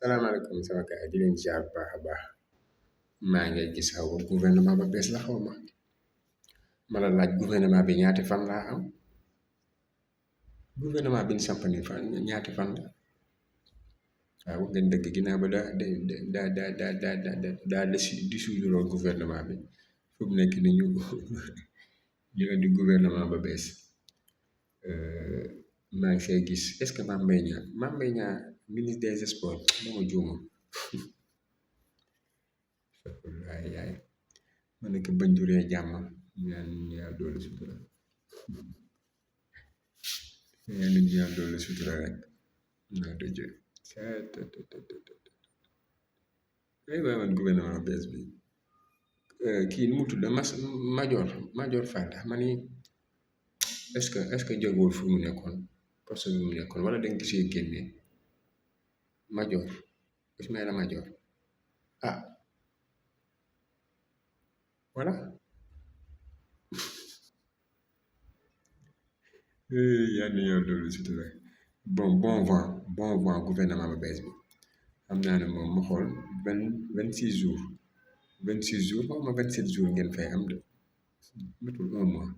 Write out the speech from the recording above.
salaamaaleykum sama gars yi di leen ziar bu baax a baax maa ngi gis xaw ma gouvernement ba bees la xaw ma la laaj gouvernement bi ñaati fan laa am gouvernement bi ñu samp nii fan ñaati fan la waaw wax ngeen dëgg ginnaaw ba daa dissoudre gouvernement bi fu mu nekk ni ñu indi gouvernement ba bees maa ngi see gis est-ce que Mame Mbaye Niang ministre des sports dama juuma waaye yaay ma nekk bañ juree jàmm ñaan yàlla doolu sutura rek naa dëjë ay waay man gouvernement bees bi kii nu mu tudd Madior Fall ma ni est-ce que jógewul fu mu nekkoon poste bi mu nekkoon wala dañ gisee génne Madior Ismaïla Madior ah voilà yal na yàlla doolu sutura bon vent gouvernement ba bees bi xam naa ne moom ma xool 26 jours xaw ma 27 jours ngeen fay am de matul 1 mois